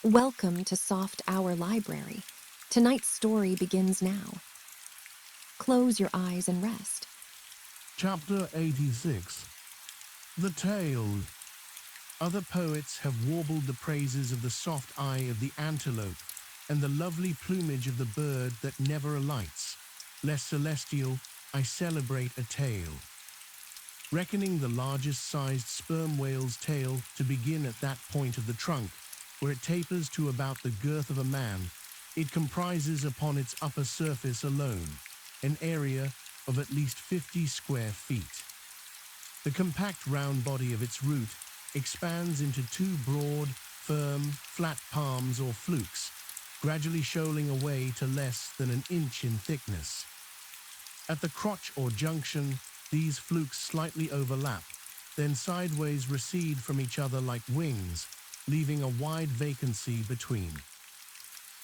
Welcome to Soft Hour Library. Tonight's story begins now. Close your eyes and rest. Chapter 86. The Tale. Other poets have warbled the praises of the soft eye of the antelope and the lovely plumage of the bird that never alights. Less celestial, I celebrate a tale. Reckoning the largest sized sperm whale's tail to begin at that point of the trunk, where it tapers to about the girth of a man, it comprises upon its upper surface alone an area of at least 50 square feet. The compact round body of its root expands into two broad, firm, flat palms or flukes, gradually shoaling away to less than an inch in thickness. At the crotch or junction, these flukes slightly overlap, then sideways recede from each other like wings, leaving a wide vacancy between.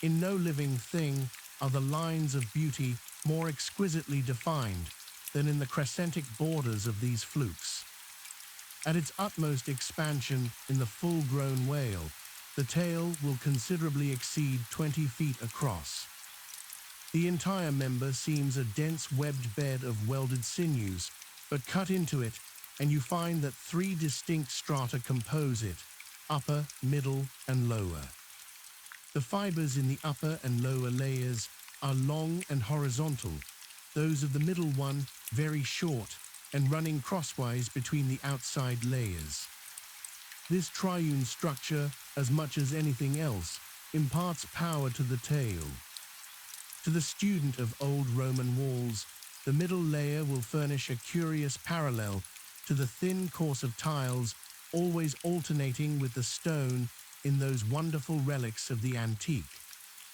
In no living thing are the lines of beauty more exquisitely defined than in the crescentic borders of these flukes. At its utmost expansion in the full-grown whale, the tail will considerably exceed 20 feet across. The entire member seems a dense webbed bed of welded sinews, but cut into it, and you find that three distinct strata compose it: upper, middle, and lower. The fibers in the upper and lower layers are long and horizontal, those of the middle one very short and running crosswise between the outside layers. This triune structure, as much as anything else, imparts power to the tail. To the student of old Roman walls, the middle layer will furnish a curious parallel to the thin course of tiles always alternating with the stone in those wonderful relics of the antique,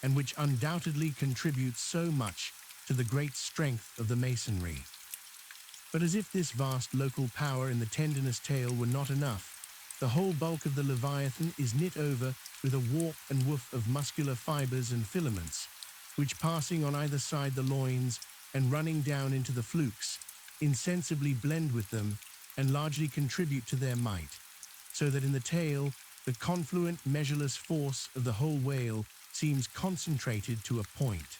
and which undoubtedly contributes so much to the great strength of the masonry. But as if this vast local power in the tendinous tail were not enough, the whole bulk of the Leviathan is knit over with a warp and woof of muscular fibers and filaments, which, passing on either side the loins and running down into the flukes, insensibly blend with them and largely contribute to their might, so that in the tail the confluent, measureless force of the whole whale seems concentrated to a point.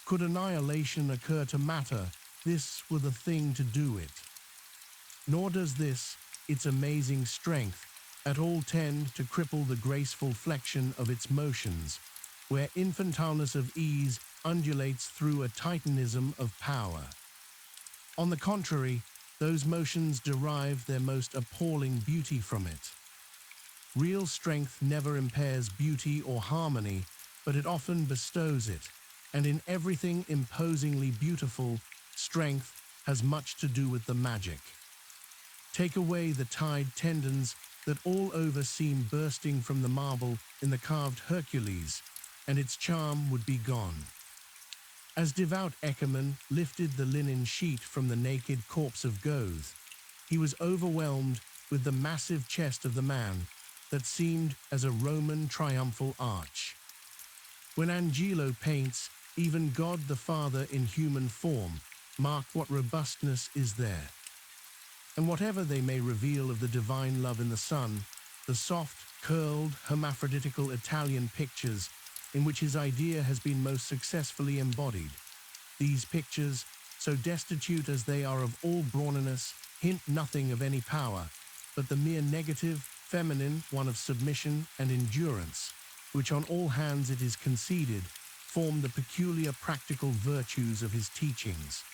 Could annihilation occur to matter, this were the thing to do it. Nor does this, its amazing strength, at all tend to cripple the graceful flexion of its motions, where infantileness of ease undulates through a titanism of power. On the contrary, those motions derive their most appalling beauty from it. Real strength never impairs beauty or harmony, but it often bestows it, and in everything imposingly beautiful, strength has much to do with the magic. Take away the tied tendons that all over seem bursting from the marble in the carved Hercules, and its charm would be gone. As devout Eckermann lifted the linen sheet from the naked corpse of Goethe, he was overwhelmed with the massive chest of the man that seemed as a Roman triumphal arch. When Angelo paints, even God the Father in human form, mark what robustness is there. And whatever they may reveal of the divine love in the Son, the soft, curled, hermaphroditical Italian pictures in which his idea has been most successfully embodied, these pictures, so destitute as they are of all brawniness, hint nothing of any power, but the mere negative, feminine one of submission and endurance, which on all hands it is conceded, form the peculiar practical virtues of his teachings.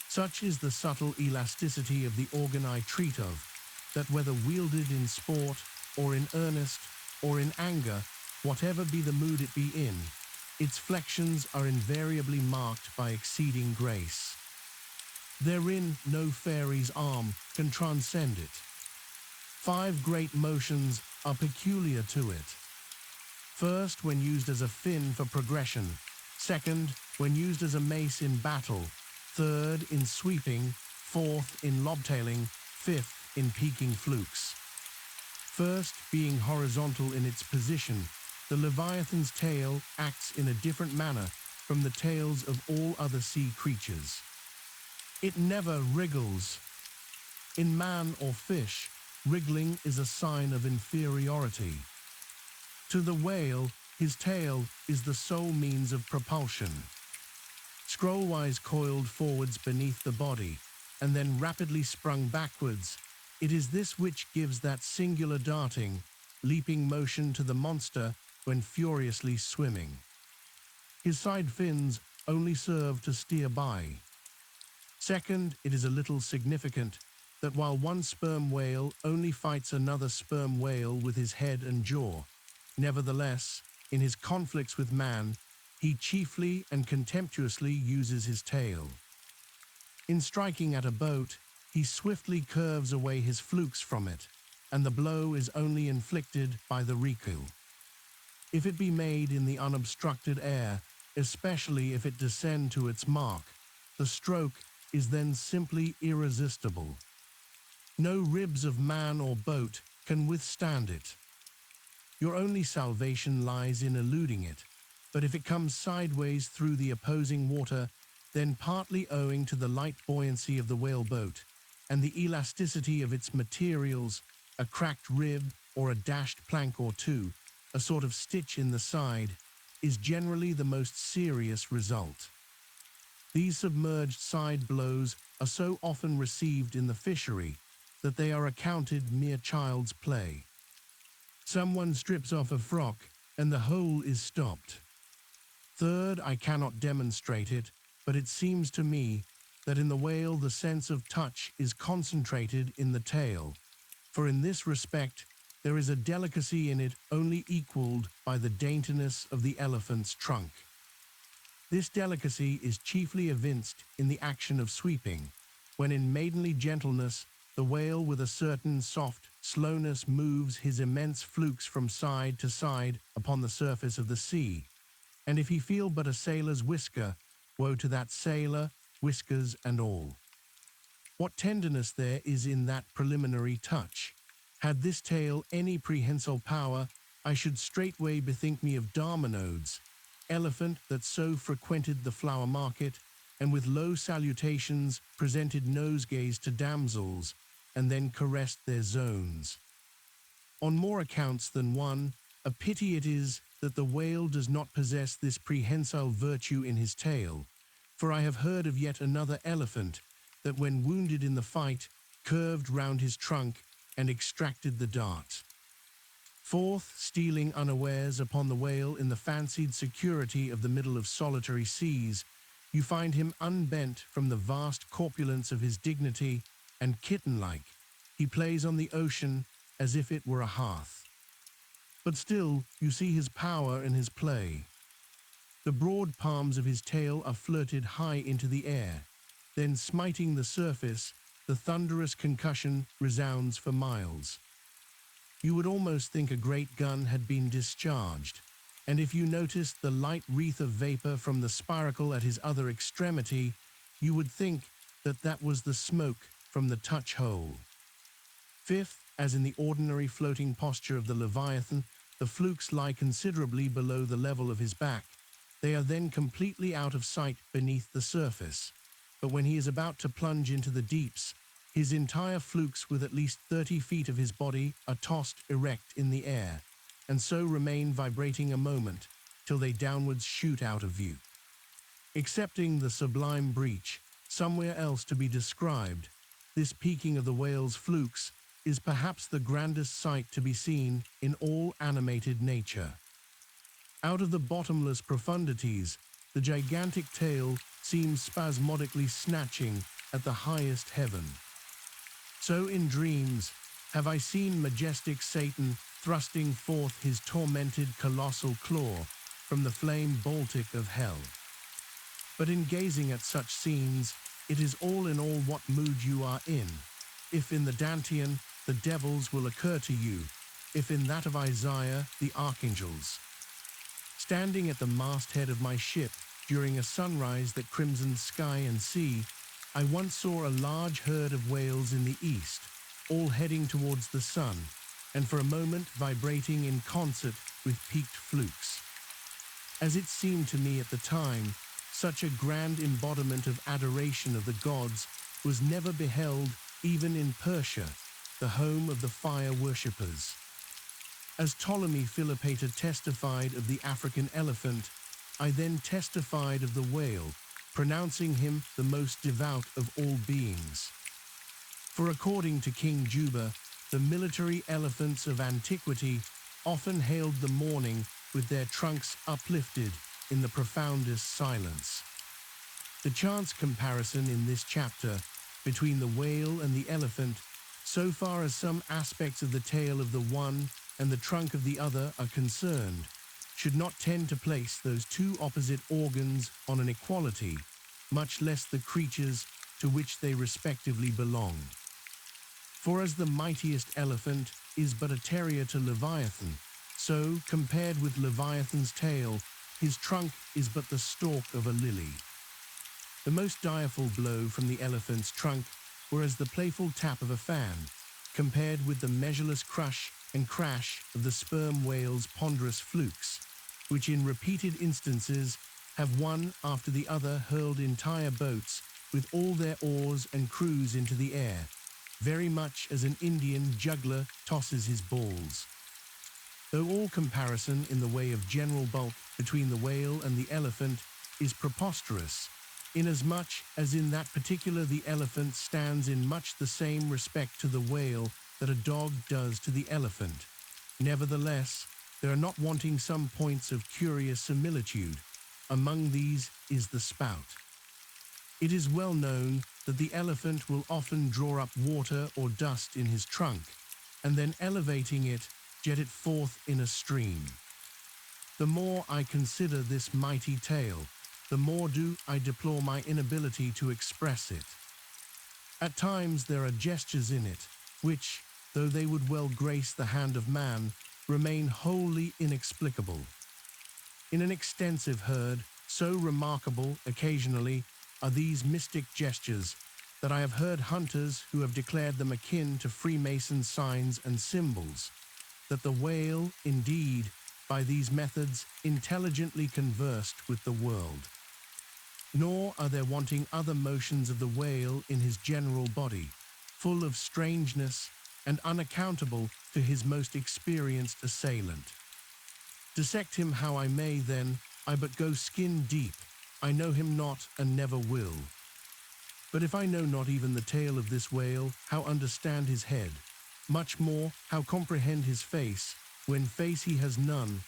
Such is the subtle elasticity of the organ I treat of, that whether wielded in sport, or in earnest, or in anger, whatever be the mood it be in, its flexions are invariably marked by exceeding grace. Therein no fairy's arm can transcend it. 5 great motions are peculiar to it. First, when used as a fin for progression. Second, when used as a mace in battle. Third, in sweeping. Fourth, in lobtailing. Fifth, in peaking flukes. First, being horizontal in its position, the Leviathan's tail acts in a different manner from the tails of all other sea creatures. It never wriggles. In man or fish, wriggling is a sign of inferiority. To the whale, his tail is the sole means of propulsion. Scrollwise coiled forwards beneath the body, and then rapidly sprung backwards, it is this which gives that singular darting, leaping motion to the monster when furiously swimming. His side fins only serve to steer by. Second, it is a little significant that while one sperm whale only fights another sperm whale with his head and jaw, nevertheless, in his conflicts with man, he chiefly and contemptuously uses his tail. In striking at a boat, he swiftly curves away his flukes from it, and the blow is only inflicted by the recoil. If it be made in the unobstructed air, especially if it descend to its mark, the stroke is then simply irresistible. No ribs of man or boat can withstand it. Your only salvation lies in eluding it, but if it comes sideways through the opposing water, then partly owing to the light buoyancy of the whaleboat and the elasticity of its materials, a cracked rib or a dashed plank or two, a sort of stitch in the side, is generally the most serious result. These submerged side blows are so often received in the fishery that they are accounted mere child's play. Someone strips off a frock and the hole is stopped. Third, I cannot demonstrate it, but it seems to me that in the whale the sense of touch is concentrated in the tail, for in this respect there is a delicacy in it only equalled by the daintiness of the elephant's trunk. This delicacy is chiefly evinced in the action of sweeping, when in maidenly gentleness the whale with a certain soft slowness moves his immense flukes from side to side upon the surface of the sea, and if he feel but a sailor's whisker, woe to that sailor, whiskers and all. What tenderness there is in that preliminary touch! Had this tale any prehensile power, I should straightway bethink me of Darmanodes, elephant that so frequented the flower market, and with low salutations presented nosegays to damsels, and then caressed their zones. On more accounts than one, a pity it is that the whale does not possess this prehensile virtue in his tail, for I have heard of yet another elephant that when wounded in the fight, curved round his trunk and extracted the dart. Fourth, stealing unawares upon the whale in the fancied security of the middle of solitary seas, you find him unbent from the vast corpulence of his dignity, and kitten-like, he plays on the ocean as if it were a hearth. But still, you see his power in his play. The broad palms of his tail are flirted high into the air, then smiting the surface, the thunderous concussion resounds for miles. You would almost think a great gun had been discharged, and if you noticed the light wreath of vapor from the spiracle at his other extremity, you would think that that was the smoke from the touch hole. Fifth, as in the ordinary floating posture of the Leviathan, the flukes lie considerably below the level of his back. They are then completely out of sight beneath the surface. But when he is about to plunge into the deeps, his entire flukes with at least 30 feet of his body are tossed erect in the air, and so remain vibrating a moment, till they downwards shoot out of view. Excepting the sublime breach, somewhere else to be described, this peaking of the whale's flukes is perhaps the grandest sight to be seen in all animated nature. Out of the bottomless profundities, the gigantic tail seems spasmodically snatching at the highest heaven. So in dreams have I seen majestic Satan thrusting forth his tormented colossal claw from the flame Baltic of hell. But in gazing at such scenes, it is all in all what mood you are in. If in the Dantean, the devils will occur to you, if in that of Isaiah, the archangels. Standing at the masthead of my ship during a sunrise that crimsoned sky and sea, I once saw a large herd of whales in the east, all heading towards the sun, and for a moment vibrating in concert with peaked flukes. As it seemed to me at the time, such a grand embodiment of adoration of the gods was never beheld even in Persia, the home of the fire worshippers. As Ptolemy Philopator testified of the African elephant, I then testified of the whale, pronouncing him the most devout of all beings. For according to King Juba, the military elephants of antiquity often hailed the morning with their trunks uplifted in the profoundest silence. The chance comparison in this chapter between the whale and the elephant, so far as some aspects of the tail of the one and the trunk of the other are concerned, should not tend to place those two opposite organs on an equality, much less the creatures to which they respectively belong. For as the mightiest elephant is but a terrier to Leviathan, so, compared with Leviathan's tail, his trunk is but the stalk of a lily. The most direful blow from the elephant's trunk were as the playful tap of a fan, compared with the measureless crush and crash of the sperm whale's ponderous flukes, which in repeated instances have one after the other hurled entire boats with all their oars and crews into the air, very much as an Indian juggler tosses his balls. Though all comparison in the way of general bulk between the whale and the elephant is preposterous, inasmuch as in that particular the elephant stands in much the same respect to the whale that a dog does to the elephant. Nevertheless, there are not wanting some points of curious similitude. Among these is the spout. It is well known that the elephant will often draw up water or dust in his trunk, and then elevating it, jet it forth in a stream. The more I consider this mighty tale, the more do I deplore my inability to express it. At times there are gestures in it, which, though they would well grace the hand of man, remain wholly inexplicable. In an extensive herd, so remarkable occasionally are these mystic gestures that I have heard hunters who have declared them akin to Freemason signs and symbols, that the whale, indeed, by these methods intelligently conversed with the world. Nor are there wanting other motions of the whale in his general body, full of strangeness and unaccountable to his most experienced assailant. Dissect him how I may, then, I but go skin deep. I know him not and never will. But if I know not even the tail of this whale, how understand his head? Much more, how comprehend his face, when face he has none?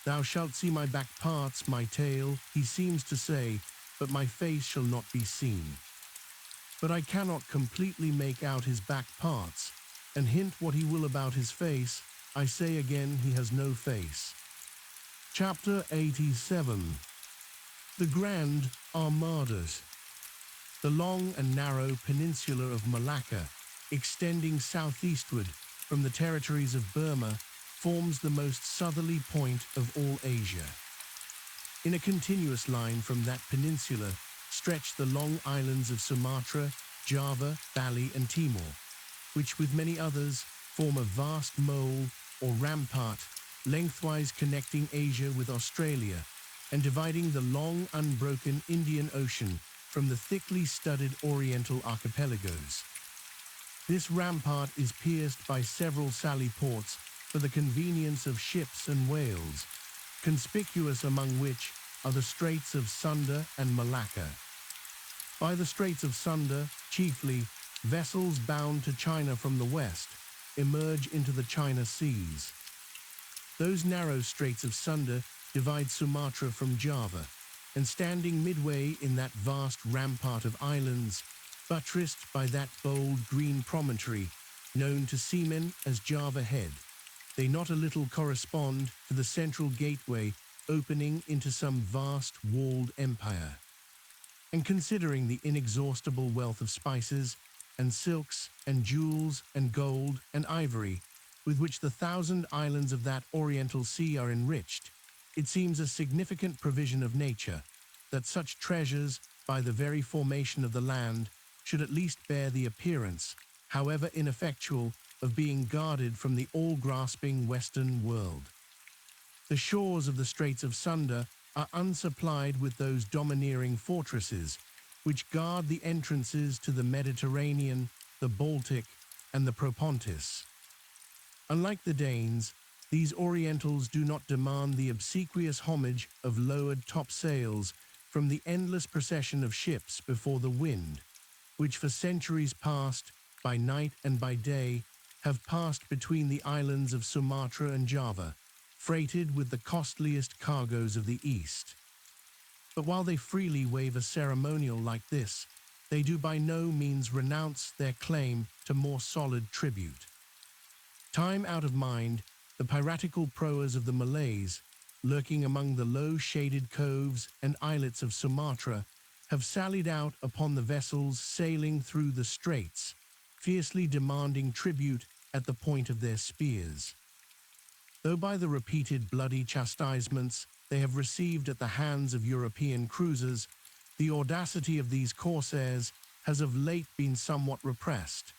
Thou shalt see my back parts, my tail, he seems to say, but my face shall not be seen. But I cannot completely make out his back parts, and hint what he will about his face, I say again he has no face. Chapter 87. The Grand Armadas. The long and narrow peninsula of Malacca, extending southeastward from the territories of Burma, forms the most southerly point of all Asia. In a continuous line from that peninsula stretch the long islands of Sumatra, Java, Bali, and Timor, which with many others form a vast mole or rampart lengthwise connecting Asia with Australia and dividing the long unbroken Indian Ocean from the thickly studded Oriental archipelagos. This rampart is pierced by several sally ports for the convenience of ships and whales, conspicuous among which are the Straits of Sunda and Malacca. By the Straits of Sunda, chiefly, vessels bound to China from the west emerge into the China Seas. Those narrow Straits of Sunda divide Sumatra from Java, and standing midway in that vast rampart of islands, buttressed by that bold green promontory known to seamen as Java Head, they not a little correspond to the central gateway opening into some vast walled empire. And considering the inexhaustible wealth of spices and silks and jewels and gold and ivory with which the 1,000 islands of that Oriental Sea are enriched, it seems a significant provision of nature that such treasures, by the very formation of the land, should at least bear the appearance, however ineffectual, of being guarded from the all-grasping Western world. The shores of the Straits of Sunda are unsupplied with those domineering fortresses which guard the entrances to the Mediterranean, the Baltic, and the Propontis. Unlike the Danes, These Orientals do not demand the obsequious homage of lowered topsails from the endless procession of ships before the wind, which for centuries past, by night and by day, have passed between the islands of Sumatra and Java, freighted with the costliest cargoes of the East. But while they freely waive a ceremonial like this, they do by no means renounce their claim to more solid tribute. Time out of mind, the piratical proas of the Malays, lurking among the low-shaded coves and islets of Sumatra, have sallied out upon the vessels sailing through the straits, fiercely demanding tribute at the point of their spears. Though by the repeated bloody chastisements they have received at the hands of European cruisers, the audacity of these corsairs has of late been somewhat repressed.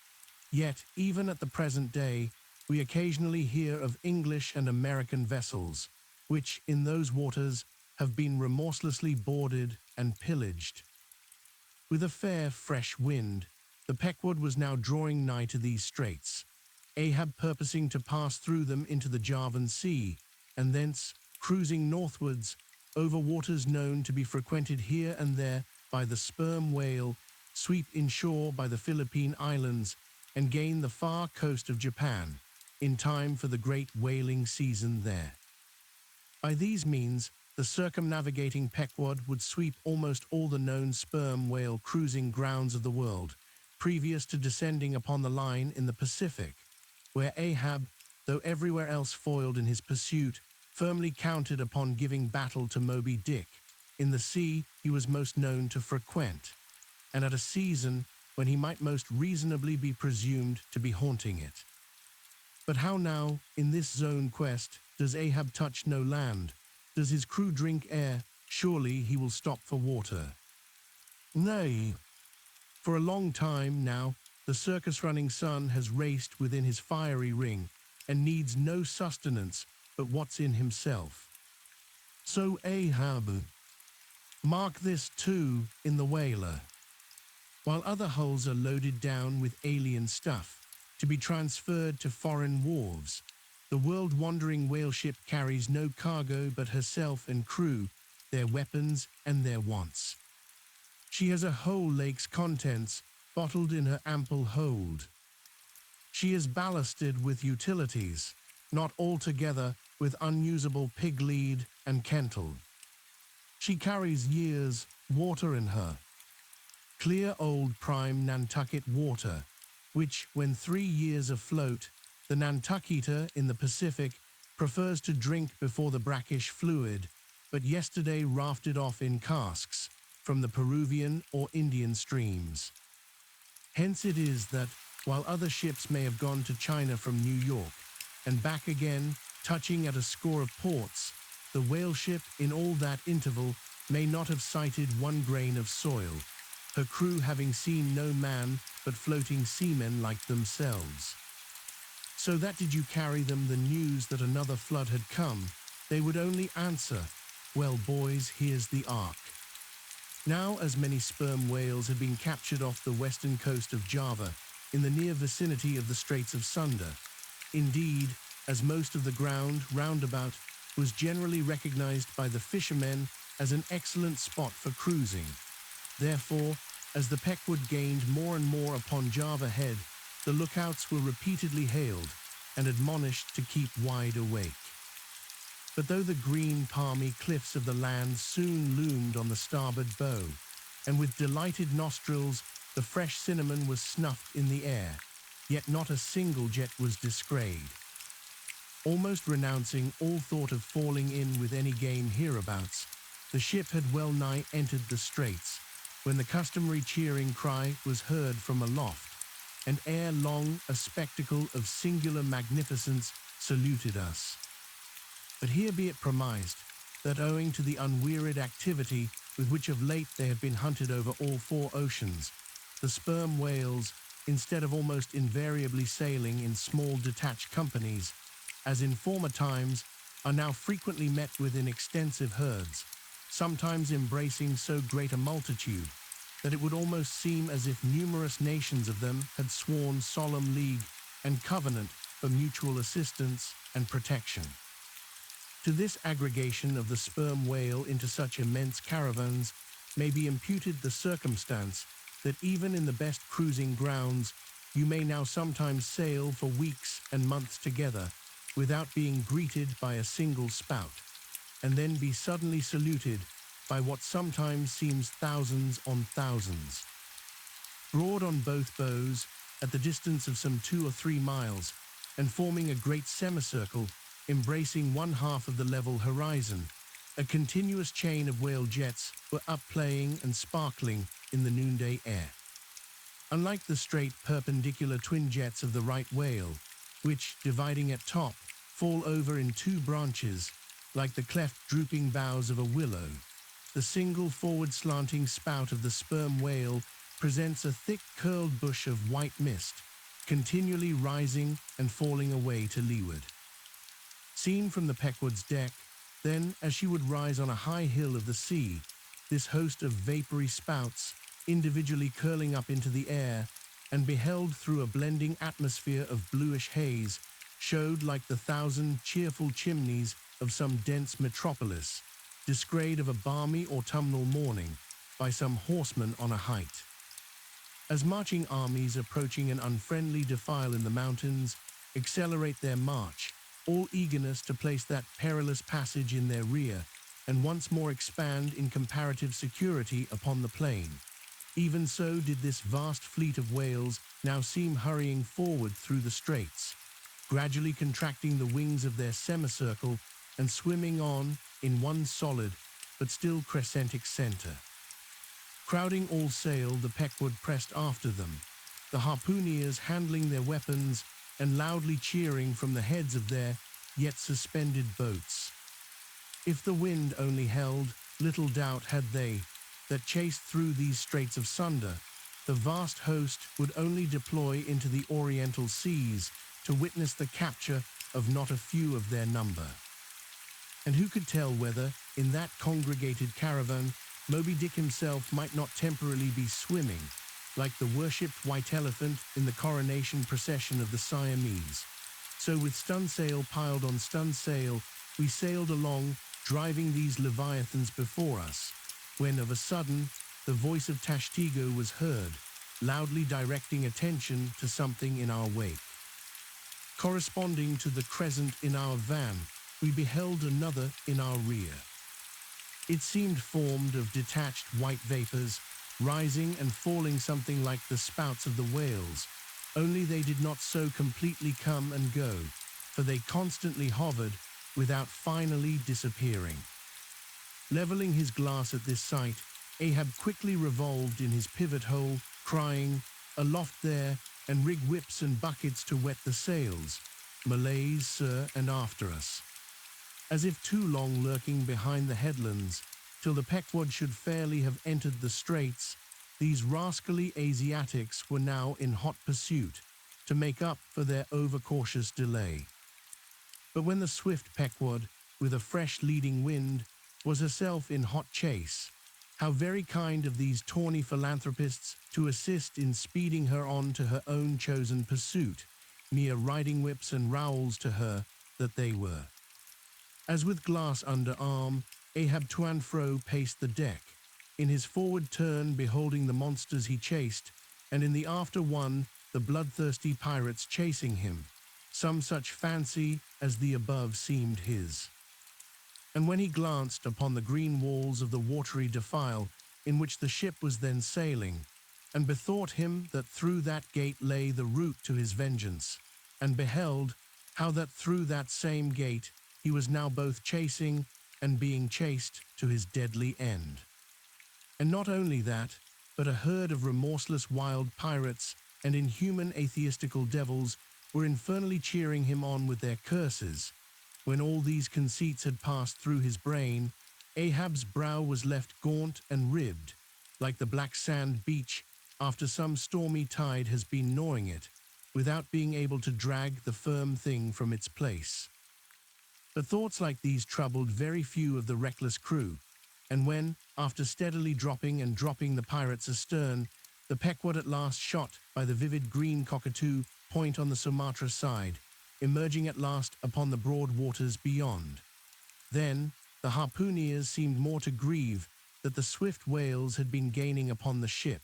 Yet, even at the present day, we occasionally hear of English and American vessels, which, in those waters, have been remorselessly boarded and pillaged. With a fair, fresh wind, the Pequod was now drawing nigh to these straits, Ahab purposing to pass through them into the Javan Sea, and thence, cruising northwards, over waters known to be frequented here and there by the sperm whale, sweep inshore by the Philippine Islands, and gain the far coast of Japan, in time for the great whaling season there. By these means, the circumnavigating Pequod would sweep almost all the known sperm whale cruising grounds of the world, previous to descending upon the line in the Pacific, where Ahab, though everywhere else foiled in his pursuit, firmly counted upon giving battle to Moby-Dick. In the sea he was most known to frequent, and at a season when he might most reasonably be presumed to be haunting it. But how now, in this zone quest, does Ahab touch no land? Does his crew drink air? Surely he will stop for water. Nay, for a long time now, the circus-running sun has raced within his fiery ring, and needs no sustenance but what's in himself. So Ahab, mark this too in the whaler. While other hulls are loaded down with alien stuff, to be transferred to foreign wharves, the world-wandering whaleship carries no cargo but herself and crew, their weapons and their wants. She has a whole lake's contents bottled in her ample hold. She is ballasted with utilities, not altogether with unusable pig lead and kental. She carries years' water in her, clear old prime Nantucket water, which, when 3 years afloat, the Nantucketer in the Pacific prefers to drink before the brackish fluid, but yesterday rafted off in casks from the Peruvian or Indian streams. Hence it is that, while other ships may have gone to China from New York, and back again, touching at a score of ports, the whaleship in all that interval may not have sighted one grain of soil, her crew having seen no man but floating seamen like themselves. So that did you carry them the news that another flood had come, they would only answer, "Well, boys, here's the ark." Now as many sperm whales had been captured off the western coast of Java, in the near vicinity of the Straits of Sunda. Indeed, as most of the ground roundabout was generally recognized by the fishermen as an excellent spot for cruising. Therefore, as the Pequod gained more and more upon Java Head, the lookouts were repeatedly hailed and admonished to keep wide awake. But though the green palmy cliffs of the land soon loomed on the starboard bow, and with delighted nostrils the fresh cinnamon was snuffed in the air, yet not a single jet was descried. Almost renouncing all thought of falling in with any game hereabouts, the ship had well nigh entered the straits, when the customary cheering cry was heard from aloft, and ere long a spectacle of singular magnificence saluted us. But here be it premised that owing to the unwearied activity with which of late they have been hunted over all 4 oceans, the sperm whales, instead of almost invariably sailing in small detached companies, as in former times, are now frequently met with in extensive herds, sometimes embracing so great a multitude that it would almost seem as if numerous nations of them had sworn solemn league and covenant for mutual assistance and protection. To this aggregation of the sperm whale into such immense caravans may be imputed the circumstance that even in the best cruising grounds, you may now sometimes sail for weeks and months together without being greeted by a single spout, and then be suddenly saluted by what sometimes seems thousands on thousands. Broad on both bows, at the distance of some 2 or 3 miles, and forming a great semicircle, embracing one half of the level horizon, a continuous chain of whale jets were up-playing and sparkling in the noonday air. Unlike the straight perpendicular twin jets of the right whale, which, dividing at top, fall over in 2 branches, like the cleft drooping boughs of a willow, the single forward slanting spout of the sperm whale presents a thick curled bush of white mist, continually rising and falling away to leeward. Seen from the Pequod's deck, then, as she would rise on a high hill of the sea, this host of vapory spouts, individually curling up into the air, and beheld through a blending atmosphere of bluish haze, showed like the 1,000 cheerful chimneys of some dense metropolis, disgrayed of a balmy autumnal morning by some horseman on a height. As marching armies approaching an unfriendly defile in the mountains accelerate their march, all eagerness to place that perilous passage in their rear, and once more expand in comparative security upon the plain, even so did this vast fleet of whales now seem hurrying forward through the straits, gradually contracting the wings of their semicircle and swimming on in one solid but still crescentic center. Crowding all sail, the Pequod pressed after them, the harpooneers handling their weapons and loudly cheering from the heads of their yet suspended boats. If the wind only held, little doubt had they that chased through these straits of sunder, the vast host would only deploy into the oriental seas to witness the capture of not a few of their number. And who could tell whether, in that congregated caravan, Moby-Dick himself might not temporarily be swimming, like the worshipped white elephant in the coronation procession of the Siamese. So with stunsail piled on stunsail, we sailed along, driving these leviathans before us, when of a sudden the voice of Tashtigo was heard, loudly directing attention to something in our wake. Corresponding to the crescent in our van, we beheld another in our rear. It seemed formed of detached white vapors, rising and falling something like the spouts of the whales, only they did not so completely come and go, for they constantly hovered without finally disappearing. Leveling his glass at this sight, Ahab quickly revolved in his pivot hole, crying, "Aloft there, and rig whips and buckets to wet the sails. Malays, sir, and after us." As if too long lurking behind the headlands, till the Pequod should fairly have entered the straits, these rascally Asiatics were now in hot pursuit, to make up for their overcautious delay. But when the swift Pequod, with a fresh leading wind, was herself in hot chase, how very kind of these tawny philanthropists to assist in speeding her on to her own chosen pursuit, mere riding whips and rowels to her that they were. As with glass under arm, Ahab to and fro paced the deck, in his forward turn beholding the monsters he chased, and in the after one the bloodthirsty pirates chasing him, some such fancy as the above seemed his. And when he glanced upon the green walls of the watery defile in which the ship was then sailing, and bethought him that through that gate lay the route to his vengeance, and beheld how that through that same gate he was now both chasing and being chased to his deadly end. And not only that, but a herd of remorseless wild pirates and inhuman atheistical devils were infernally cheering him on with their curses. When all these conceits had passed through his brain, Ahab's brow was left gaunt and ribbed, like the black sand beach after some stormy tide has been gnawing it, without being able to drag the firm thing from its place. But thoughts like these troubled very few of the reckless crew, and when, after steadily dropping and dropping the pirates astern, the Pequod at last shot by the vivid green cockatoo point on the Sumatra side, emerging at last upon the broad waters beyond. Then the harpooneers seemed more to grieve that the swift whales had been gaining upon the ship,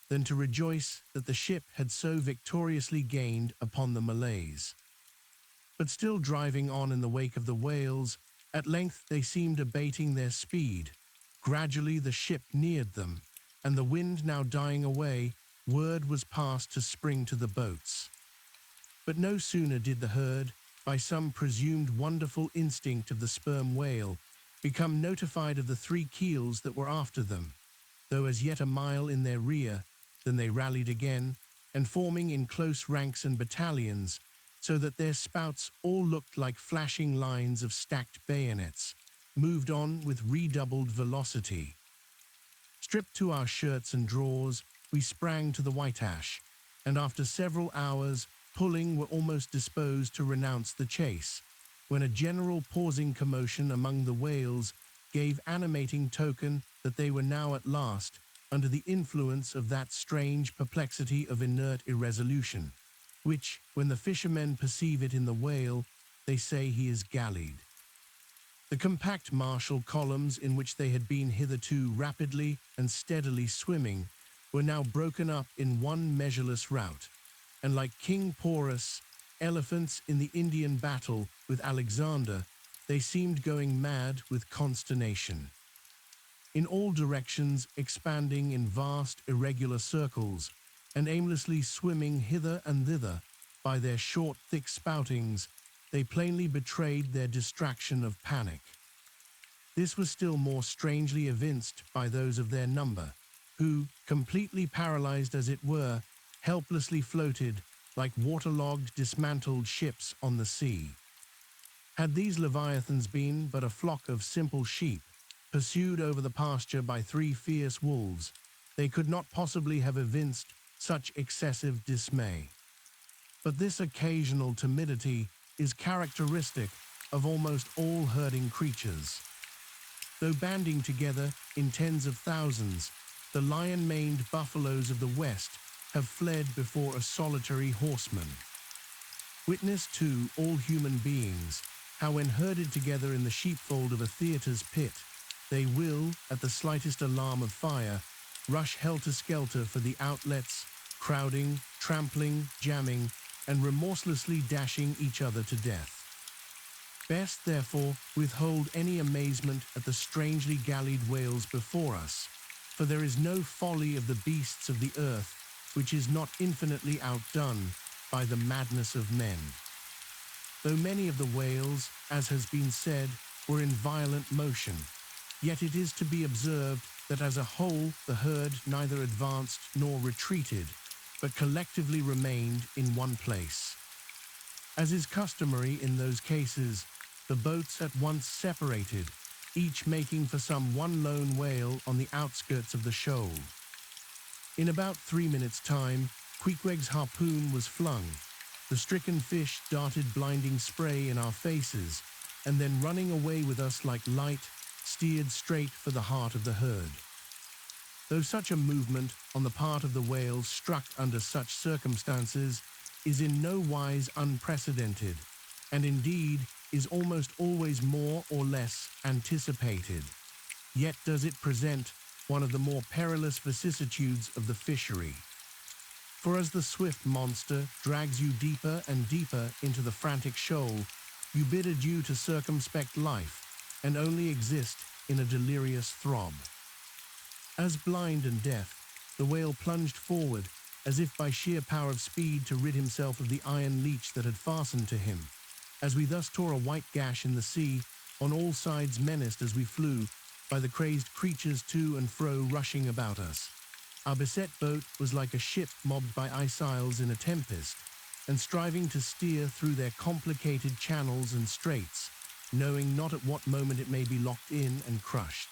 than to rejoice that the ship had so victoriously gained upon the Malays. But still driving on in the wake of the whales, at length they seemed abating their speed. Gradually the ship neared them, and the wind now dying away, word was passed to spring to the boats. But no sooner did the herd, by some presumed wonderful instinct of the sperm whale, become notified of the 3 keels that were after them, though as yet a mile in their rear, than they rallied again, and forming in close ranks and battalions, so that their spouts all looked like flashing lines of stacked bayonets, moved on with redoubled velocity. Stripped to our shirts and drawers, we sprang to the white ash, and after several hours, pulling, were almost disposed to renounce the chase, when a general pausing commotion among the whales gave animating token that they were now at last under the influence of that strange perplexity of inert irresolution, which, when the fishermen perceive it in the whale, they say he is gallied. The compact martial columns in which they had been hitherto rapidly and steadily swimming were now broken up in one measureless rout, and like King Porus, elephants in the Indian battle with Alexander, they seemed going mad with consternation. In all directions expanding in vast irregular circles, and aimlessly swimming hither and thither by their short thick spoutings, they plainly betrayed their distraction of panic. This was still more strangely evinced by those of their number, who, completely paralyzed as it were, helplessly floated like waterlogged, dismantled ships on the sea. Had these leviathans been but a flock of simple sheep, pursued over the pasture by 3 fierce wolves, they could not possibly have evinced such excessive dismay. But this occasional timidity is characteristic of almost all herding creatures. Though banding together in tens of thousands, the lion-maned buffaloes of the West have fled before a solitary horseman. Witness, too, all human beings, how when herded together in the sheepfold of a theatre's pit, they will, at the slightest alarm of fire, rush helter-skelter for the outlets, crowding, trampling, jamming, and remorselessly dashing each other to death. Best, therefore, withhold any amazement at the strangely gallied whales before us, for there is no folly of the beasts of the earth which is not infinitely outdone by the madness of men. Though many of the whales, as has been said, were in violent motion, yet it is to be observed that as a whole the herd neither advanced nor retreated, but collectively remained in one place. As is customary in those cases, the boats at once separated, each making for some one lone whale on the outskirts of the shoal. In about 3 minutes' time, Queequeg's harpoon was flung. The stricken fish darted blinding spray in our faces, and then running away with us like light, steered straight for the heart of the herd. Though such a movement on the part of the whales struck under such circumstances is in no wise unprecedented, and indeed is almost always more or less anticipated, yet does it present one of the more perilous vicissitudes of the fishery. For as the swift monster drags you deeper and deeper into the frantic shoal, you bid adieu to circumspect life, and only exist in a delirious throb. As blind and deaf, the whale plunged forward, as if by sheer power of speed to rid himself of the iron leech that had fastened to him. As we thus tore a white gash in the sea, on all sides menaced as we flew, by the crazed creatures to and fro rushing about us. Our beset boat was like a ship mobbed by ice isles in a tempest, and striving to steer through their complicated channels and straits, knowing not at what moment it may be locked in and crushed.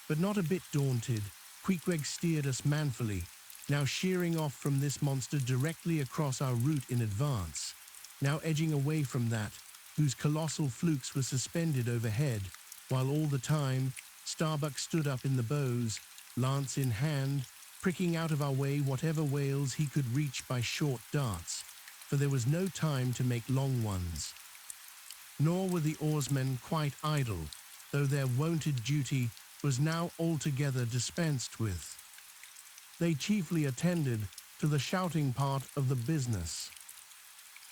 But not a bit daunted, Queequeg steered us manfully, now sheering off from this monster directly across our route in advance, now edging away from that, whose colossal flukes were suspended overhead, while all the time Starbuck stood up in the bows, lance in hand, pricking out of our way whatever whales he could reach by short darts, for there was no time to make long ones. Nor were the oarsmen quite idle, though their wonted duty was now altogether dispensed with. They chiefly attended to the shouting part of the business.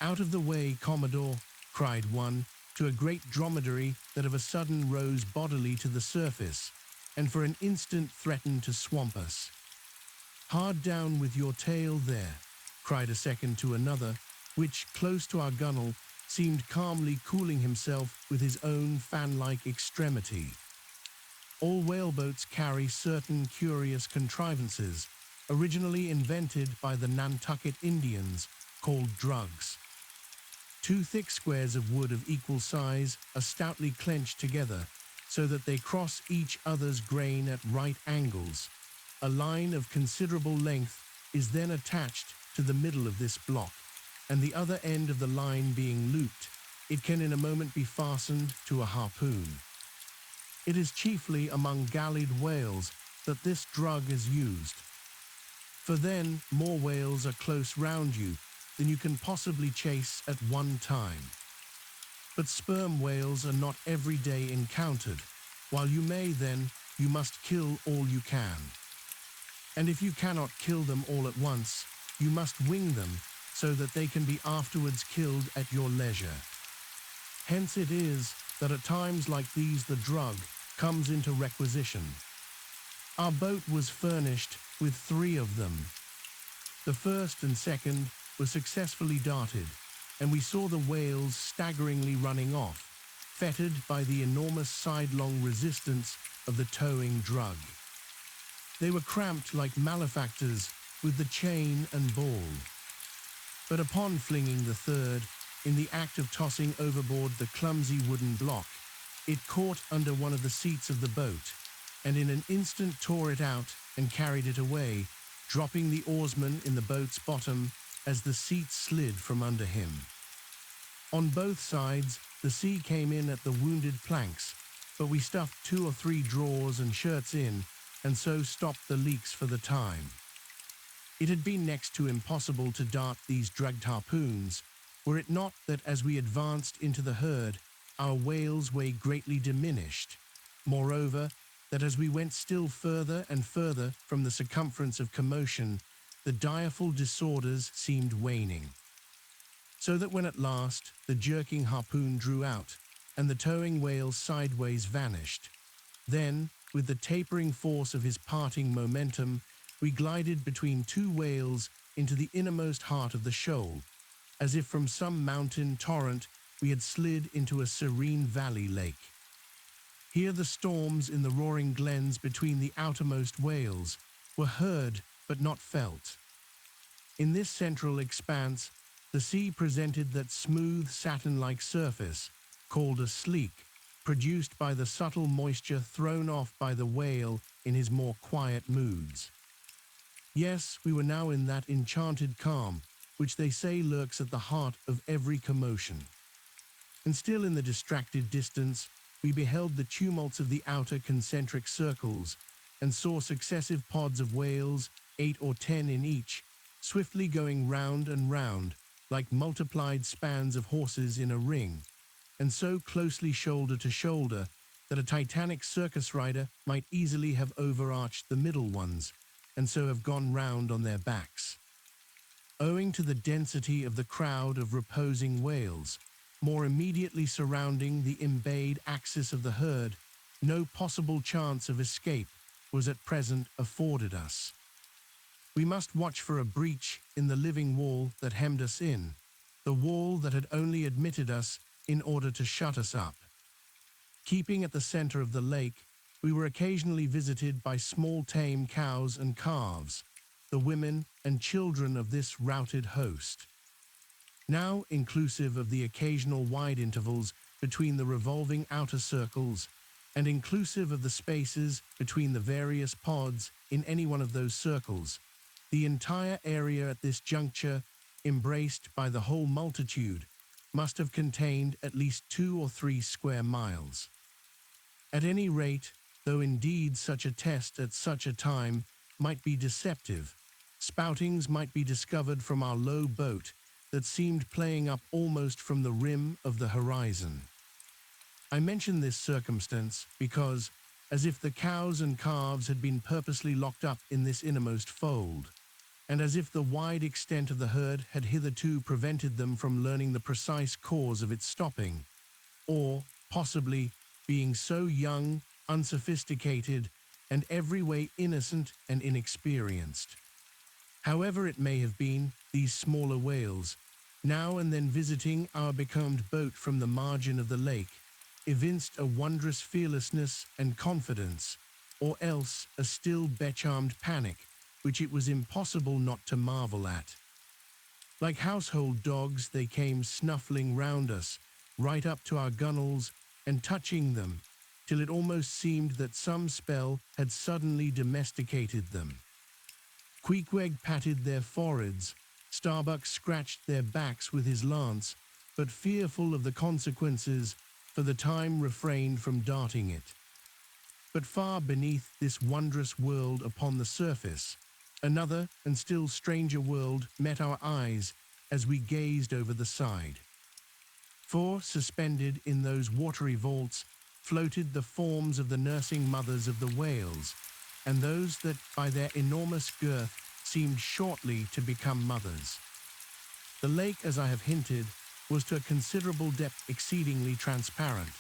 "Out of the way, Commodore," cried one to a great dromedary that of a sudden rose bodily to the surface, and for an instant threatened to swamp us. "Hard down with your tail there," cried a second to another, which, close to our gunwale, seemed calmly cooling himself with his own fan-like extremity. All whaleboats carry certain curious contrivances, originally invented by the Nantucket Indians, called drugs. Two thick squares of wood of equal size are stoutly clenched together, so that they cross each other's grain at right angles. A line of considerable length is then attached to the middle of this block, and the other end of the line being looped, it can in a moment be fastened to a harpoon. It is chiefly among gallied whales that this drug is used, for then more whales are close round you than you can possibly chase at one time. But sperm whales are not every day encountered. While you may, then, you must kill all you can. And if you cannot kill them all at once, you must wing them so that they can be afterwards killed at your leisure. Hence it is that at times like these the drug comes into requisition. Our boat was furnished with 3 of them. The first and second were successfully darted, and we saw the whales staggeringly running off, fettered by the enormous sidelong resistance of the towing drug. They were cramped like malefactors with the chain and ball. But upon flinging the third, in the act of tossing overboard the clumsy wooden block, it caught under one of the seats of the boat, and in an instant tore it out and carried it away, dropping the oarsman in the boat's bottom as the seat slid from under him. On both sides, the sea came in at the wounded planks, but we stuffed 2 or 3 drawers and shirts in, and so stopped the leaks for the time. It had been next to impossible to dart these drugged harpoons, were it not that as we advanced into the herd, our whale's way greatly diminished. Moreover, that as we went still further and further from the circumference of commotion, the direful disorders seemed waning. So that when at last the jerking harpoon drew out, and the towing whale sideways vanished, then, with the tapering force of his parting momentum, we glided between 2 whales into the innermost heart of the shoal, as if from some mountain torrent we had slid into a serene valley lake. Here the storms in the roaring glens between the outermost whales were heard but not felt. In this central expanse, the sea presented that smooth satin-like surface, called a sleek, produced by the subtle moisture thrown off by the whale in his more quiet moods. Yes, we were now in that enchanted calm which they say lurks at the heart of every commotion. And still in the distracted distance, we beheld the tumults of the outer concentric circles, and saw successive pods of whales, 8 or 10 in each, swiftly going round and round, like multiplied spans of horses in a ring, and so closely shoulder to shoulder that a titanic circus rider might easily have overarched the middle ones, and so have gone round on their backs. Owing to the density of the crowd of reposing whales, more immediately surrounding the embayed axis of the herd, no possible chance of escape was at present afforded us. We must watch for a breach in the living wall that hemmed us in, the wall that had only admitted us in order to shut us up. Keeping at the center of the lake, we were occasionally visited by small tame cows and calves, the women and children of this routed host. Now inclusive of the occasional wide intervals between the revolving outer circles, and inclusive of the spaces between the various pods in any one of those circles, the entire area at this juncture, embraced by the whole multitude, must have contained at least 2 or 3 square miles. At any rate, though indeed such a test at such a time might be deceptive, spoutings might be discovered from our low boat that seemed playing up almost from the rim of the horizon. I mention this circumstance because, as if the cows and calves had been purposely locked up in this innermost fold, and as if the wide extent of the herd had hitherto prevented them from learning the precise cause of its stopping, or, possibly, being so young, unsophisticated, and every way innocent and inexperienced. However it may have been, these smaller whales, now and then visiting our becalmed boat from the margin of the lake, evinced a wondrous fearlessness and confidence, or else a still becharmed panic, which it was impossible not to marvel at. Like household dogs, they came snuffling round us, right up to our gunwales, and touching them, till it almost seemed that some spell had suddenly domesticated them. Queequeg patted their foreheads, Starbuck scratched their backs with his lance, but fearful of the consequences, for the time refrained from darting it. But far beneath this wondrous world upon the surface, another and still stranger world met our eyes as we gazed over the side. For, suspended in those watery vaults, floated the forms of the nursing mothers of the whales, and those that, by their enormous girth, seemed shortly to become mothers. The lake, as I have hinted, was to a considerable depth exceedingly transparent,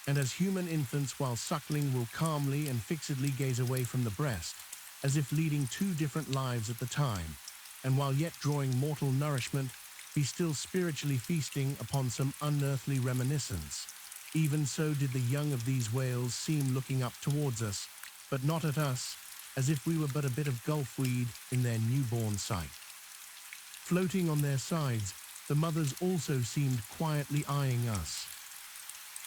and as human infants while suckling will calmly and fixedly gaze away from the breast, as if leading two different lives at the time, and while yet drawing mortal nourishment, be still spiritually feasting upon some unearthly reminiscence, even so did the young of these whales seem looking up towards us, but not at us, as if we were but a bit of gulfweed in their newborn sight. Floating on their sides, the mothers also seemed quietly eyeing us.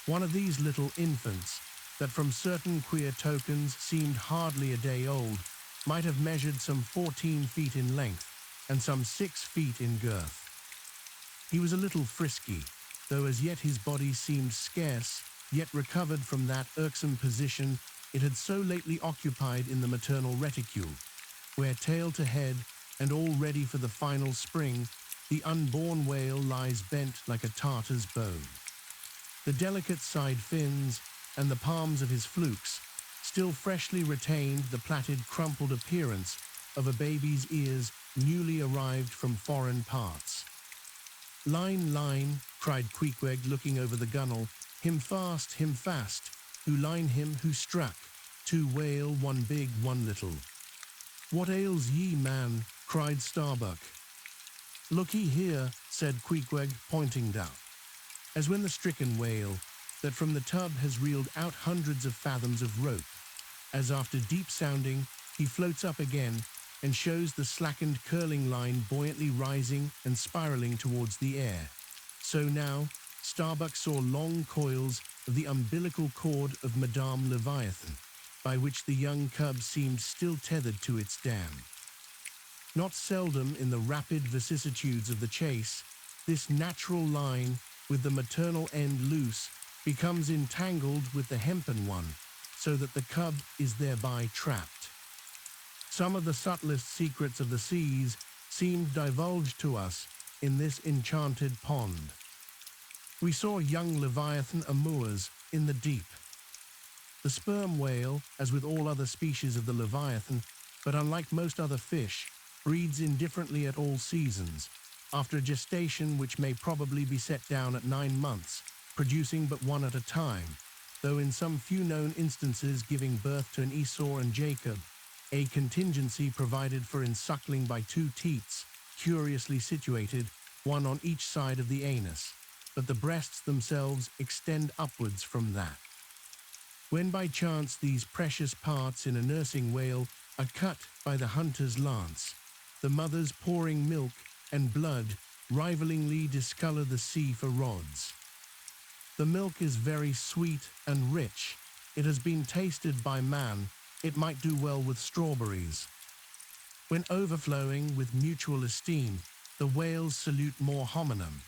One of these little infants, that from certain queer tokens seemed hardly a day old, might have measured some 14 feet in length and some 6 feet in girth. He was a little frisky, though as yet his body seemed scarce, yet recovered from that irksome position it had so lately occupied in the maternal reticule, where tail to head, and all ready for the final spring, the unborn whale lies bent like a Tartar's bow. The delicate side fins and the palms of his flukes still freshly retained the plaited, crumpled appearance of a baby's ears newly arrived from foreign parts. "Line, line," cried Queequeg, looking over the gunwale, him fast, who line him, who struck, two whale, one big, one little." "What ails ye, man?" cried Starbuck. "Look'ee here," said Queequeg, pointing down, as when the stricken whale, that from the tub has reeled out hundreds of fathoms of rope, as after deep sounding, he floats up again and shows the slackened curling line buoyantly rising and spiraling towards the air. So now, Starbuck saw long coils of the umbilical cord of Madame Leviathan, by which the young cub seemed still tethered to its dam. Not seldom in the rapid vicissitudes of the chase, this natural line, with the maternal end loose, becomes entangled with the hempen one, so that the cub is thereby trapped. Some of the subtlest secrets of the seas seemed divulged to us in this enchanted pond. We saw young Leviathan amours in the deep. The sperm whale, as with all other species of the Leviathan, but unlike most other fish, breeds indifferently at all seasons, after a gestation which may probably be set down at 9 months, producing but one at a time, though in some few known instances giving birth to an Esau and Jacob, a contingency provided for in suckling by 2 teats, curiously situated, one on each side of the anus, but the breasts themselves extend upwards from that. When by chance these precious parts in a nursing whale are cut by the hunter's lance, the mothers pouring milk and blood rivalingly discolor the sea for rods. The milk is very sweet and rich. It has been tasted by man. It might do well with strawberries. When overflowing with mutual esteem, the whales salute more hominum.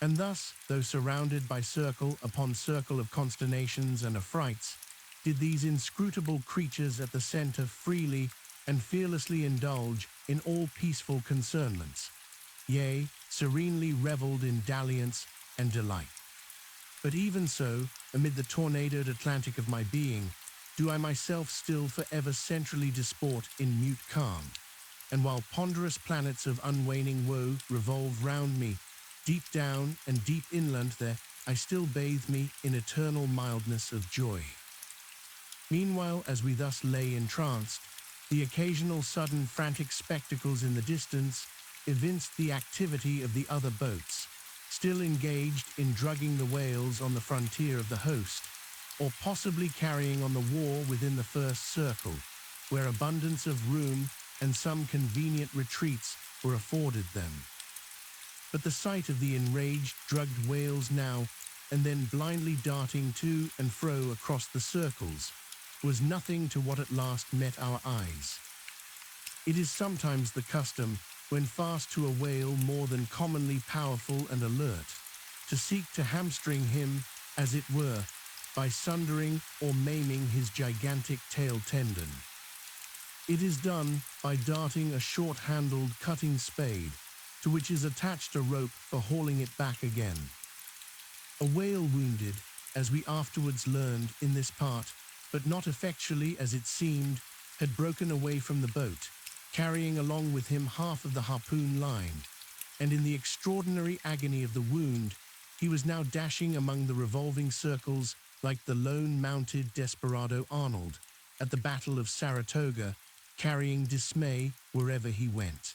And thus, though surrounded by circle upon circle of consternations and affrights, did these inscrutable creatures at the center freely and fearlessly indulge in all peaceful concernments. Yea, serenely reveled in dalliance and delight. But even so, amid the tornadoed Atlantic of my being, do I myself still forever centrally disport in mute calm. And while ponderous planets of unwaning woe revolve round me, deep down and deep inland there, I still bathe me in eternal mildness of joy. Meanwhile, as we thus lay entranced, the occasional sudden frantic spectacles in the distance evinced the activity of the other boats, still engaged in drugging the whales on the frontier of the host, or possibly carrying on the war within the first circle, where abundance of room and some convenient retreats were afforded them. But the sight of the enraged, drugged whales now and then blindly darting to and fro across the circles was nothing to what at last met our eyes. It is sometimes the custom, when fast to a whale more than commonly powerful and alert, to seek to hamstring him, as it were, by sundering or maiming his gigantic tail tendon. It is done by darting a short-handled cutting spade, to which is attached a rope for hauling it back again. A whale wounded, as we afterwards learned in this part, but not effectually as it seemed, had broken away from the boat, carrying along with him half of the harpoon line, and in the extraordinary agony of the wound, he was now dashing among the revolving circles like the lone mounted desperado Arnold at the Battle of Saratoga, carrying dismay wherever he went.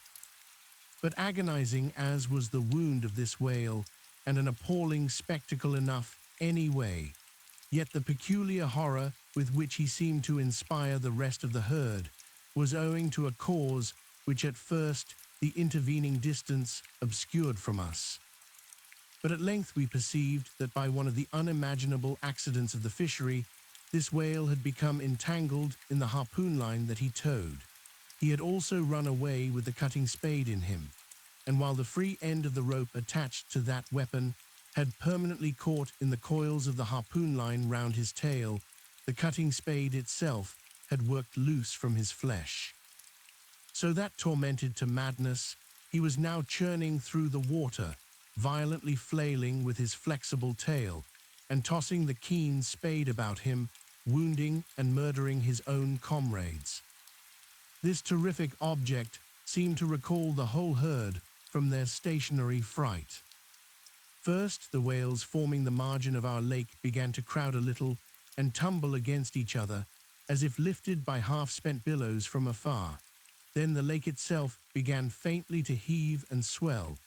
But agonizing as was the wound of this whale, and an appalling spectacle enough anyway, yet the peculiar horror with which he seemed to inspire the rest of the herd was owing to a cause which at first the intervening distance obscured from us. But at length we perceived that by one of the unimaginable accidents of the fishery, this whale had become entangled in the harpoon line that he towed. He had also run away with the cutting spade in him, and while the free end of the rope attached to that weapon had permanently caught in the coils of the harpoon line round his tail, the cutting spade itself had worked loose from his flesh. So that, tormented to madness, he was now churning through the water, violently flailing with his flexible tail, and tossing the keen spade about him, wounding and murdering his own comrades. This terrific object seemed to recall the whole herd from their stationary fright. First, the whales forming the margin of our lake began to crowd a little and tumble against each other, as if lifted by half-spent billows from afar. Then the lake itself began faintly to heave and swell.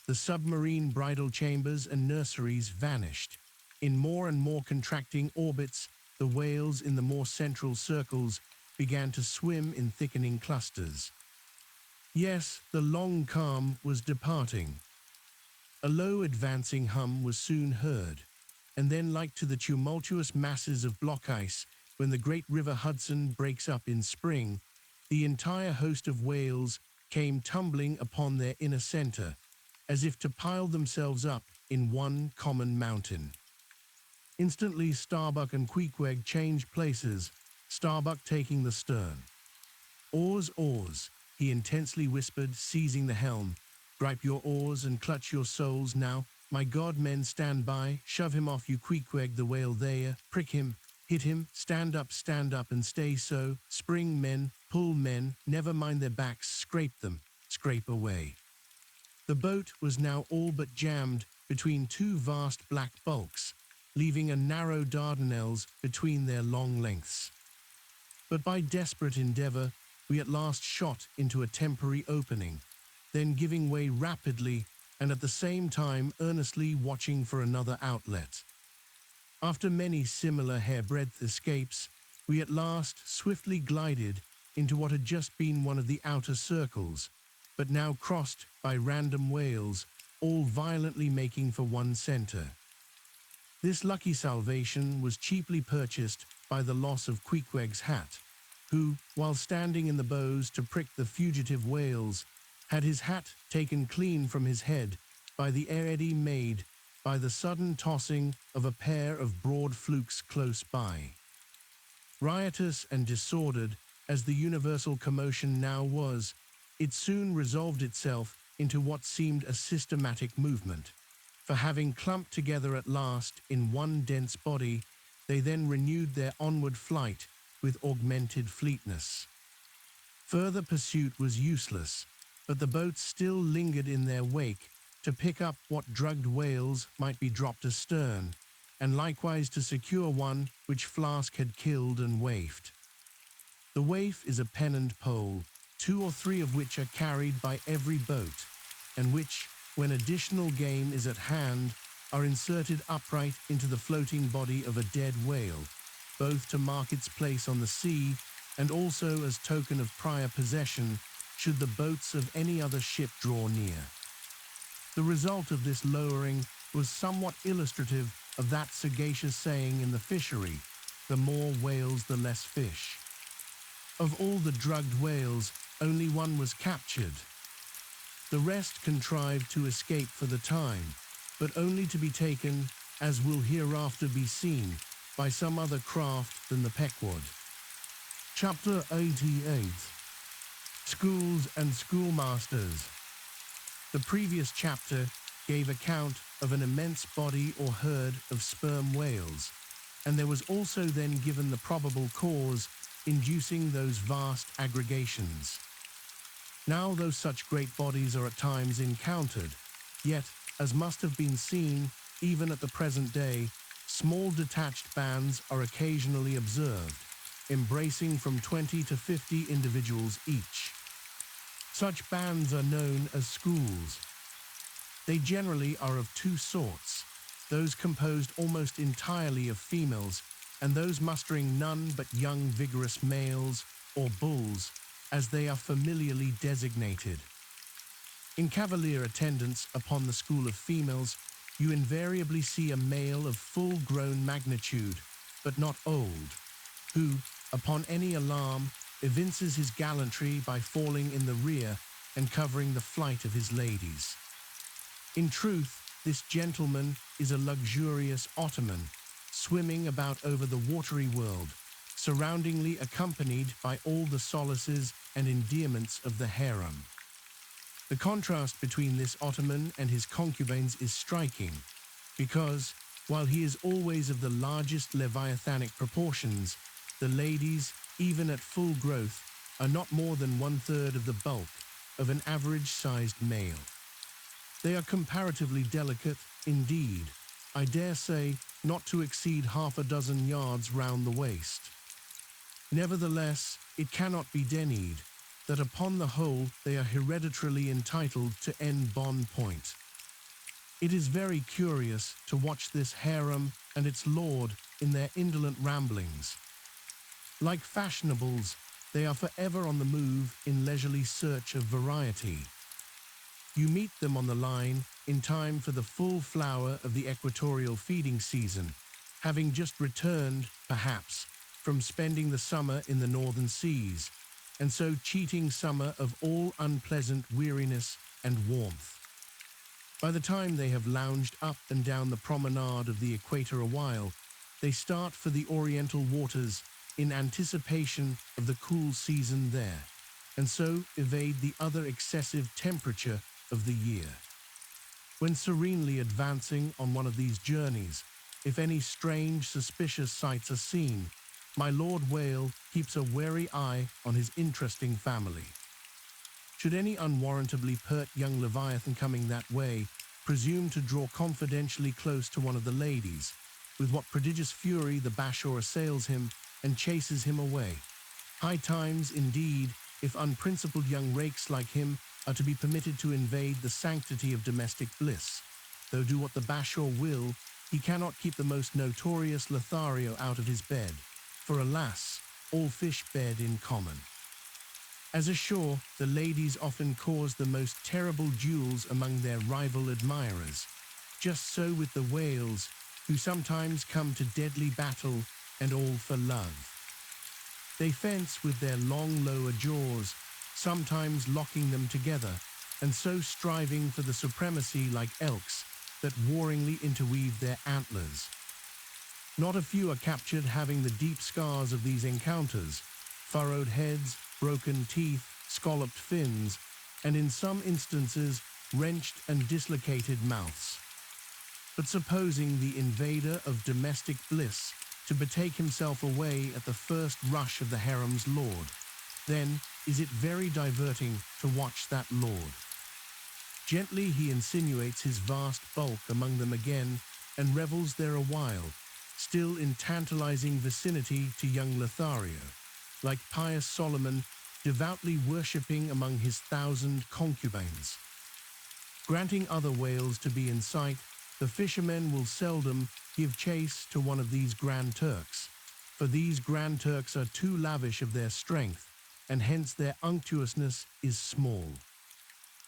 The submarine bridal chambers and nurseries vanished. In more and more contracting orbits, the whales in the more central circles began to swim in thickening clusters. Yes, the long calm was departing. A low advancing hum was soon heard, and then, like to the tumultuous masses of block ice when the great river Hudson breaks up in spring, the entire host of whales came tumbling upon their inner center, as if to pile themselves up in one common mountain. Instantly Starbuck and Queequeg changed places, Starbuck taking the stern. "Oars, oars," he intensely whispered, seizing the helm. "Gripe your oars and clutch your souls now. My God, men, stand by. Shove him off, you Queequeg the whale there. Prick him, hit him, stand up and stay so. Spring, men, pull, men, never mind their backs, scrape them, scrape away." The boat was now all but jammed between two vast black bulks, leaving a narrow Dardanelles between their long lengths. But by desperate endeavor, we at last shot into a temporary opening, then giving way rapidly and at the same time earnestly watching for another outlet. After many similar hairbreadth escapes, we at last swiftly glided into what had just been one of the outer circles, but now crossed by random whales, all violently making for one center. This lucky salvation was cheaply purchased by the loss of Queequeg's hat, who, while standing in the bows to prick the fugitive whales, had his hat taken clean from his head by the eddy made by the sudden tossing of a pair of broad flukes close by. Riotous and disordered as the universal commotion now was, it soon resolved itself into what seemed a systematic movement. For having clumped together at last in one dense body, they then renewed their onward flight with augmented fleetness. Further pursuit was useless, but the boats still lingered in their wake to pick up what drugged whales might be dropped astern, and likewise to secure one which Flask had killed and waifed. The waif is a pennant pole, 2 or 3 of which are carried by every boat, and which, when additional game is at hand, are inserted upright into the floating body of a dead whale, both to mark its place on the sea and also as token of prior possession should the boats of any other ship draw near. The result of this lowering was somewhat illustrative of that sagacious saying in the fishery, "The more whales, the less fish." Of all the drugged whales, only one was captured. The rest contrived to escape for the time, but only to be taken, as will hereafter be seen, by some other craft than the Pequod. Chapter 88. Schools and Schoolmasters. The previous chapter gave account of an immense body or herd of sperm whales, and there was also then given the probable cause inducing those vast aggregations. Now, though such great bodies are at times encountered, yet, as must have been seen even at the present day, small detached bands are occasionally observed, embracing from 20 to 50 individuals each. Such bands are known as schools. They generally are of 2 sorts, those composed almost entirely of females, and those mustering none but young vigorous males, or bulls, as they are familiarly designated. In cavalier attendance upon the school of females, you invariably see a male of full-grown magnitude, but not old, who, upon any alarm, evinces his gallantry by falling in the rear and covering the flight of his ladies. In truth, this gentleman is a luxurious ottoman, swimming about over the watery world, surroundingly accompanied by all the solaces and endearments of the harem. The contrast between this ottoman and his concubines is striking, because, while he is always of the largest leviathanic proportions, the ladies, even at full growth, are not more than 1/3 of the bulk of an average-sized male. They are comparatively delicate, indeed, I dare say not to exceed 6 yards round the waist. Nevertheless, it cannot be denied that upon the whole they are hereditarily entitled to en bon point. It is very curious to watch this harem and its lord in their indolent ramblings. Like fashionables, they are forever on the move in leisurely search of variety. You meet them on the line in time for the full flower of the equatorial feeding season, having just returned, perhaps, from spending the summer in the northern seas, and so cheating summer of all unpleasant weariness and warmth. By the time they have lounged up and down the promenade of the equator a while, they start for the oriental waters in anticipation of the cool season there, and so evade the other excessive temperature of the year. When serenely advancing on one of these journeys, if any strange, suspicious sights are seen, my Lord Whale keeps a wary eye on his interesting family. Should any unwarrantably pert young Leviathan coming that way presume to draw confidentially close to one of the ladies, with what prodigious fury the Bashor assails him and chases him away. High times, indeed, if unprincipled young rakes like him are to be permitted to invade the sanctity of domestic bliss. Though do what the Bashor will, he cannot keep the most notorious Lothario out of his bed, for alas, all fish bed in common. As ashore, the ladies often cause the most terrible duels among their rival admirers. Just so with the whales, who sometimes come to deadly battle, and all for love. They fence with their long lower jaws, sometimes locking them together, and so striving for the supremacy like elks that warringly interweave their antlers. Not a few are captured having the deep scars of these encounters, furrowed heads, broken teeth, scalloped fins, and in some instances wrenched and dislocated mouths. But supposing the invader of domestic bliss to betake himself away at the first rush of the harem's lord, then is it very diverting to watch that lord. Gently he insinuates his vast bulk among them again and revels there a while, still in tantalizing vicinity to young Lothario, like pious Solomon devoutly worshipping among his 1,000 concubines. Granting other whales to be in sight, the fishermen will seldom give chase to one of these Grand Turks, for these Grand Turks are too lavish of their strength, and hence their unctuousness is small.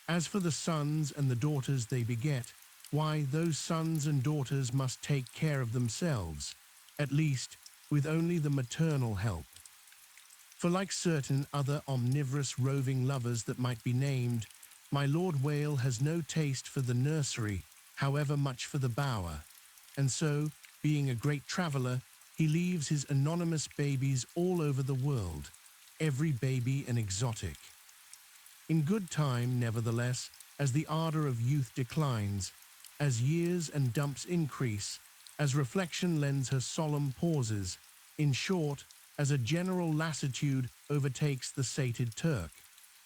As for the sons and the daughters they beget, why, those sons and daughters must take care of themselves, at least with only the maternal help. For like certain other omnivorous roving lovers that might be named, my Lord Whale has no taste for the nursery, however much for the bower, and so, being a great traveller, he leaves his anonymous babies all over the world, every baby an exotic. In good time, nevertheless, as the ardour of youth declines, as years and dumps increase, as reflection lends her solemn pauses, in short, as a general lassitude overtakes the sated Turk,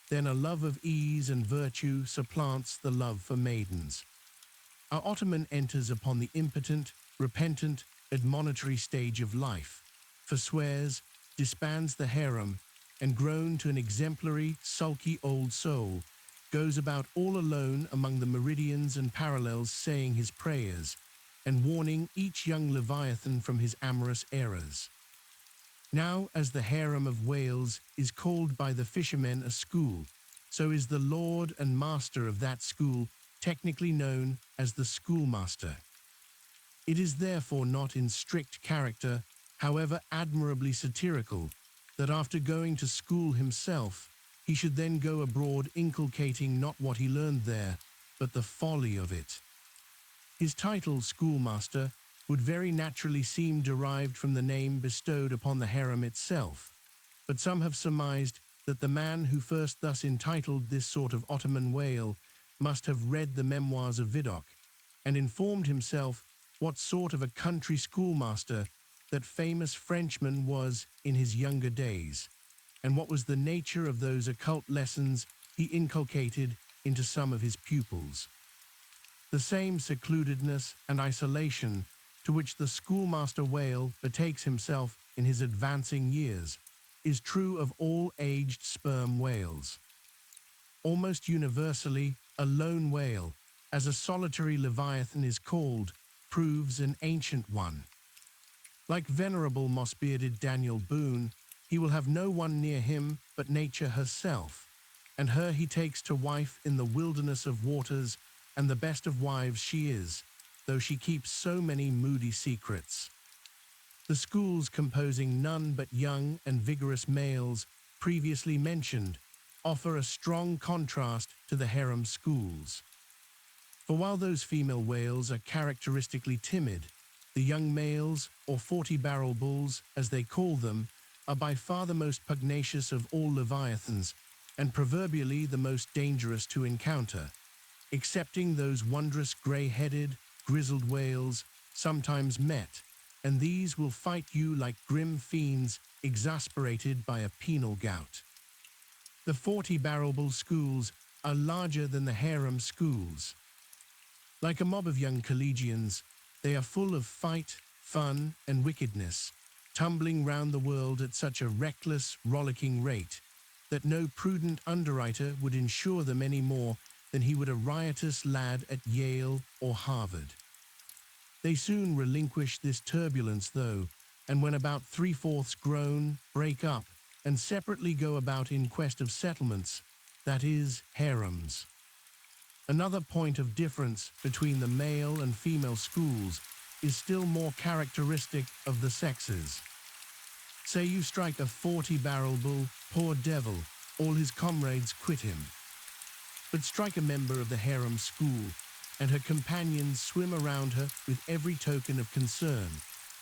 then a love of ease and virtue supplants the love for maidens. Our Ottoman enters upon the impotent, repentant, admonitory stage of life, forswears, disbands the harem, and grown to an exemplary, sulky old soul, goes about all alone among the meridians and parallels saying his prayers, and warning each young Leviathan from his amorous errors. Now, as the harem of Wales is called by the fishermen a school, so is the lord and master of that school technically known as the schoolmaster. It is therefore not in strict character, however admirably satirical, that after going to school himself, he should then go abroad inculcating not what he learned there, but the folly of it. His title, schoolmaster, would very naturally seem derived from the name bestowed upon the harem itself, but some have surmised that the man who first thus entitled this sort of Ottoman whale must have read the memoirs of Vidocq, and informed himself what sort of a country schoolmaster that famous Frenchman was in his younger days, and what was the nature of those occult lessons he inculcated into some of his pupils. The same secludedness and isolation to which the schoolmaster whale betakes himself in his advancing years is true of all aged sperm whales. Almost universally, a lone whale, as a solitary leviathan is called, proves an ancient one. Like venerable moss-bearded Daniel Boone, he will have no one near him but nature herself, and her he takes to wife in the wilderness of waters, and the best of wives she is, though she keeps so many moody secrets. The schools composing none but young and vigorous males, previously mentioned, offer a strong contrast to the harem schools. For while those female whales are characteristically timid, the young males, or 40-barrel bulls, as they call them, are by far the most pugnacious of all leviathans, and proverbially the most dangerous to encounter, excepting those wondrous grey-headed, grizzled whales sometimes met, and these will fight you like grim fiends exasperated by a penal gout. The 40-barrel bull schools are larger than the harem schools. Like a mob of young collegians, they are full of fight, fun, and wickedness, tumbling round the world at such a reckless, rollicking rate that no prudent underwriter would insure them any more than he would a riotous lad at Yale or Harvard. They soon relinquish this turbulence, though, and when about 3/4 grown, break up, and separately go about in quest of settlements, that is, harems. Another point of difference between the male and female schools is still more characteristic of the sexes. Say you strike a 40-barrel bull, poor devil, all his comrades quit him. But strike a member of the harem school, and her companions swim around her with every token of concern,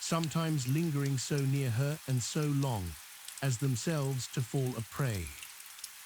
sometimes lingering so near her and so long, as themselves to fall a prey.